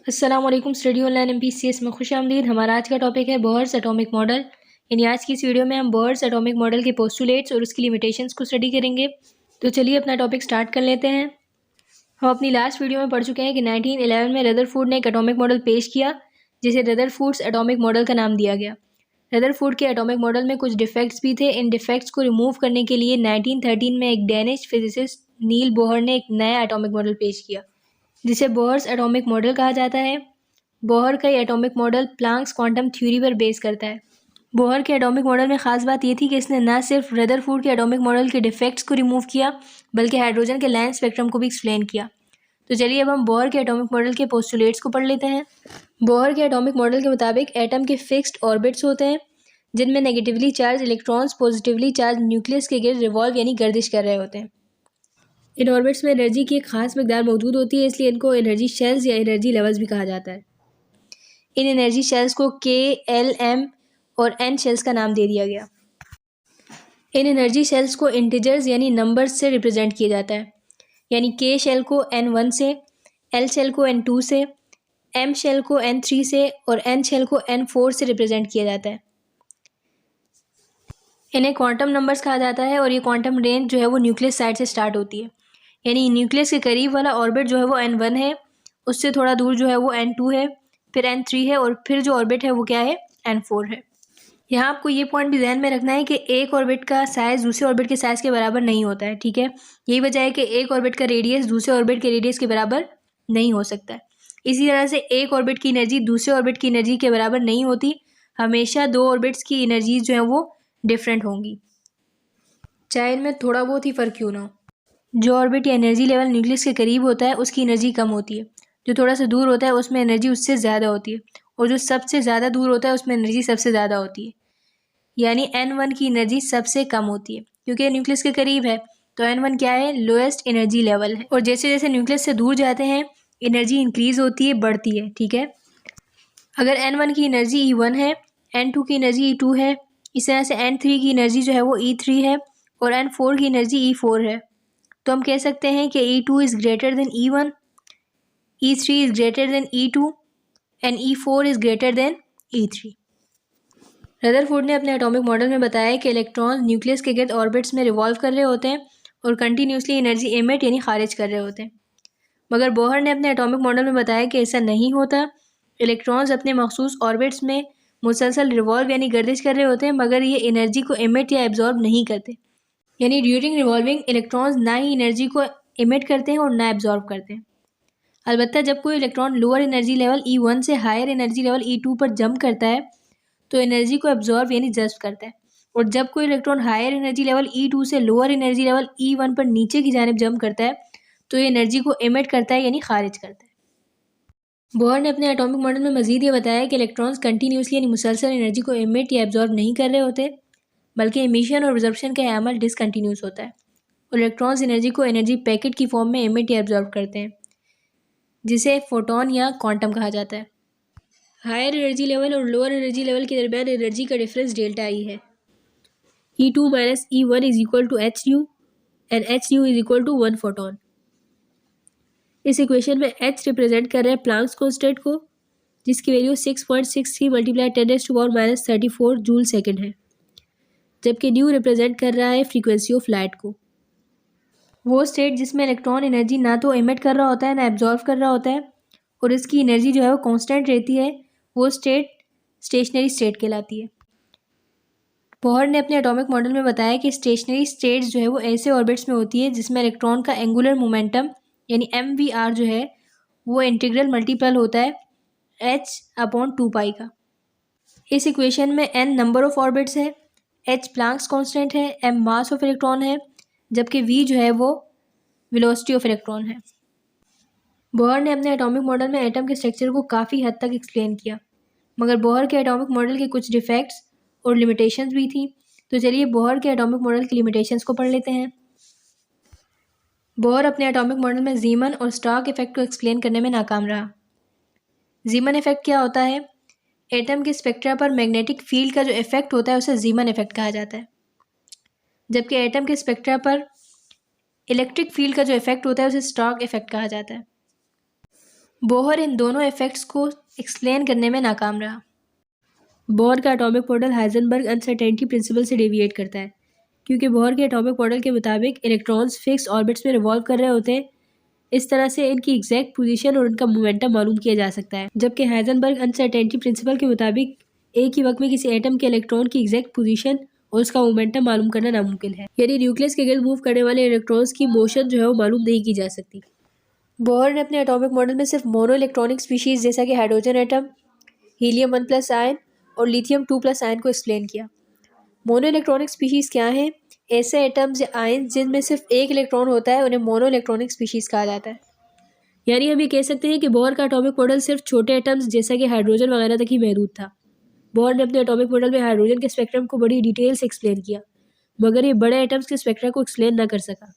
अस्सलाम वालेकुम। Study online MPCS में खुश आमदीद। हमारा आज का टॉपिक है बोहर्स एटॉमिक मॉडल। यानी आज की इस वीडियो में हम बोहर्स एटॉमिक मॉडल के पोस्टुलेट्स और उसकी लिमिटेशंस को स्टडी करेंगे। तो चलिए अपना टॉपिक स्टार्ट कर लेते हैं। हम अपनी लास्ट वीडियो में पढ़ चुके हैं कि 1911 में रदरफोर्ड ने एक एटॉमिक मॉडल पेश किया जिसे रदरफोर्ड्स एटॉमिक मॉडल का नाम दिया गया। रदरफोर्ड के एटॉमिक मॉडल में कुछ डिफेक्ट्स भी थे। इन डिफेक्ट्स को रिमूव करने के लिए 1913 में एक डेनिश फिजिसिस्ट नील बोहर ने एक नया एटॉमिक मॉडल पेश किया जिसे बोहर्स एटॉमिक मॉडल कहा जाता है। बोहर का atomic model Planck's quantum theory पर बेस करता है। बोहर के एटॉमिक मॉडल में ख़ास बात ये थी कि इसने न सिर्फ रदरफोर्ड के एटॉमिक मॉडल के डिफेक्ट्स को रिमूव किया बल्कि हाइड्रोजन के लाइन स्पेक्ट्रम को भी एक्सप्लेन किया। तो चलिए अब हम बोहर के एटॉमिक मॉडल के पोस्टुलेट्स को पढ़ लेते हैं। बोहर के एटॉमिक मॉडल के मुताबिक एटम के फिक्स्ड ऑर्बिट्स होते हैं जिनमें negatively charge electrons positively charge nucleus के गिर्द रिवॉल्व यानी गर्दिश कर रहे होते हैं। इन ऑर्बिट्स में एनर्जी की एक खास मकदार मौजूद होती है, इसलिए इनको एनर्जी शेल्स या एनर्जी लेवल्स भी कहा जाता है। इन एनर्जी शेल्स को K, L, M और N शेल्स का नाम दे दिया गया। इन एनर्जी शेल्स को इंटीजर्स यानी नंबर्स से रिप्रेजेंट किया जाता है। यानी K शेल को N1 से, L शेल को N2 से, M शेल को N3 से और N शेल को N4 से रिप्रेजेंट किया जाता है। इन्हें क्वांटम नंबर्स कहा जाता है और ये क्वांटम रेंज जो है वो न्यूक्लियस साइड से स्टार्ट होती है। यानी न्यूक्लियस के करीब वाला ऑर्बिट जो है वो N1 है, उससे थोड़ा दूर जो है वो N2 है, फिर N3 है और फिर जो ऑर्बिट है वो क्या है, N4 है। यहाँ आपको ये पॉइंट भी ध्यान में रखना है कि एक ऑर्बिट का साइज़ दूसरे ऑर्बिट के साइज़ के बराबर नहीं होता है, ठीक है। यही वजह है कि एक ऑर्बिट का रेडियस दूसरे ऑर्बिट के रेडियस के बराबर नहीं हो सकता है। इसी तरह से एक ऑर्बिट की एनर्जी दूसरे ऑर्बिट की एनर्जी के बराबर नहीं होती। हमेशा दो ऑर्बिट्स की एनर्जीज जो हैं वो डिफरेंट होंगी, चाहे इनमें थोड़ा बहुत ही फ़र्क क्यों ना हो। जो ऑर्बिट या एनर्जी लेवल न्यूक्लियस के करीब होता है उसकी एनर्जी कम होती है, जो थोड़ा सा दूर होता है उसमें एनर्जी उससे ज़्यादा होती है और जो सबसे ज़्यादा दूर होता है उसमें एनर्जी सबसे ज़्यादा होती है। यानी N1 की एनर्जी सबसे कम होती है क्योंकि न्यूक्लियस के करीब है, तो N1 क्या है, लोएस्ट एनर्जी लेवल है। और जैसे जैसे न्यूक्लियस से दूर जाते हैं एनर्जी इंक्रीज़ होती है, बढ़ती है, ठीक है। अगर N1 की एनर्जी E1 है, N2 की एनर्जी E2 है, इस तरह से N3 की एनर्जी जो है वो E3 है और N4 की एनर्जी E4 है, तो हम कह सकते हैं कि E2 is greater than E1, E3 is greater than E2 and E4 is greater than E3। Rutherford ने अपने एटॉमिक मॉडल में बताया कि इलेक्ट्रॉन न्यूक्लियस के गिर्द ऑर्बिट्स में रिवॉल्व कर रहे होते हैं और कंटिन्यूसली एनर्जी एमिट यानी खारिज कर रहे होते हैं। मगर बोहर ने अपने एटॉमिक मॉडल में बताया कि ऐसा नहीं होता। इलेक्ट्रॉन्स अपने मखसूस ऑर्बिट्स में मुसलसल रिवॉल्व यानी गर्दिश कर रहे होते हैं, मगर ये एनर्जी को एमिट या एब्जॉर्ब नहीं करते। यानी ड्यूरिंग रिवॉल्विंग इलेक्ट्रॉन्स ना ही एनर्जी को एमिट करते हैं और ना एब्जॉर्ब करते हैं। अलबत्ता जब कोई electron lower energy level E1 से हायर एनर्जी लेवल E2 पर जंप करता है तो एनर्जी को एब्जॉर्ब यानी जज्ब करता है, और जब कोई electron higher energy level E2 से लोअर एनर्जी लेवल E1 पर नीचे की जानिब जंप करता है तो ये एनर्जी को एमिट करता है यानी खारिज करता है। बोहर ने अपने एटॉमिक मॉडल में मजीद ये बताया कि इलेक्ट्रॉन्स कंटिन्यूसली यानी मुसलसल एनर्जी को एमिट या एब्जॉर्ब नहीं कर रहे होते, बल्कि एमिशन और रिजर्प्शन का अमल डिसकंटिन्यूस होता है और इलेक्ट्रॉन्स एनर्जी को एनर्जी पैकेट की फॉर्म में एमिट या एब्जॉर्ब करते हैं, जिसे फोटोन या क्वांटम कहा जाता है। हायर एनर्जी लेवल और लोअर एनर्जी लेवल के दरमियान एनर्जी का डिफरेंस डेल्टा ई है। E2 minus E1 is equal to H nu and H nu is equal to 1 photon. इस इक्वेशन में H रिप्रेजेंट कर रहा है प्लैंक्स कांस्टेंट को, जिसकी वैल्यू 6.63 मल्टीप्लाई 10⁻34 जूल सेकेंड है, जबकि न्यू रिप्रेजेंट कर रहा है फ्रीक्वेंसी ऑफ लाइट को। वो स्टेट जिसमें इलेक्ट्रॉन एनर्जी ना तो एमिट कर रहा होता है ना एब्जॉर्व कर रहा होता है और इसकी एनर्जी जो है वो कांस्टेंट रहती है, वो स्टेट स्टेशनरी स्टेट कहलाती है। बोहर ने अपने एटॉमिक मॉडल में बताया कि स्टेशनरी स्टेट्स जो है वो ऐसे ऑर्बिट्स में होती है जिसमें इलेक्ट्रॉन का एंगुलर मोमेंटम यानी MVR जो है वो इंटीग्रल मल्टीपल होता है h/2π का। इस इक्वेशन में n नंबर ऑफ ऑर्बिट्स है, h प्लैंक्स कांस्टेंट है, m मास ऑफ इलेक्ट्रॉन है, जबकि v जो है वो वेलोसिटी ऑफ इलेक्ट्रॉन है। बोहर ने अपने एटॉमिक मॉडल में एटम के स्ट्रक्चर को काफ़ी हद तक एक्सप्लेन किया, मगर बोहर के एटॉमिक मॉडल के कुछ डिफेक्ट्स और लिमिटेशंस भी थी। तो चलिए बोहर के एटॉमिक मॉडल की लिमिटेशंस को पढ़ लेते हैं। बोहर अपने एटॉमिक मॉडल में जीमन और स्टार्क इफेक्ट को एक्सप्लेन करने में नाकाम रहा। जीमन इफेक्ट क्या होता है? एटम के स्पेक्ट्रा पर मैग्नेटिक फील्ड का जो इफेक्ट होता है उसे जीमन इफेक्ट कहा जाता है, जबकि एटम के स्पेक्ट्रा पर इलेक्ट्रिक फील्ड का जो इफेक्ट होता है उसे स्टार्क इफेक्ट कहा जाता है। बोहर इन दोनों इफेक्ट्स को एक्सप्लेन करने में नाकाम रहा। बोहर का atomic model Heisenberg uncertainty principle से डेविएट करता है, क्योंकि बोहर के एटॉमिक मॉडल के मुताबिक इलेक्ट्रॉन्स फिक्स ऑर्बिट्स में रिवॉल्व कर रहे होते हैं। इस तरह से इनकी एग्जैक्ट पोजीशन और उनका मोमेंटम मालूम किया जा सकता है, जबकि हाइजेनबर्ग अनसर्टेनिटी प्रिंसिपल के मुताबिक एक ही वक्त में किसी एटम के इलेक्ट्रॉन की एग्जैक्ट पोजीशन और उसका मोमेंटम मालूम करना नामुमकिन है। यानी न्यूक्लियस के गिर्द मूव करने वाले इलेक्ट्रॉन्स की मोशन जो है वो मालूम नहीं की जा सकती। बोहर ने अपने एटॉमिक मॉडल में सिर्फ मोनो इलेक्ट्रॉनिक स्पीशीज जैसा कि हाइड्रोजन एटम, हीलियम 1+ आयन और लिथियम 2+ आयन को एक्सप्लेन किया। मोनो इलेक्ट्रॉनिक स्पीशीज क्या हैं? ऐसे एटम्स या आयन जिनमें सिर्फ एक इलेक्ट्रॉन होता है उन्हें मोनो इलेक्ट्रॉनिक स्पीशीज कहा जाता है। यानी हम ये कह सकते हैं कि बोहर का एटॉमिक मॉडल सिर्फ छोटे एटम्स जैसा कि हाइड्रोजन वगैरह तक ही महदूद था। बोहर ने अपने एटॉमिक मॉडल में हाइड्रोजन के स्पेक्ट्रम को बड़ी डिटेल से एक्सप्लेन किया, मगर ये बड़े एटम्स के स्पेक्ट्रा को एक्सप्लेन ना कर सका।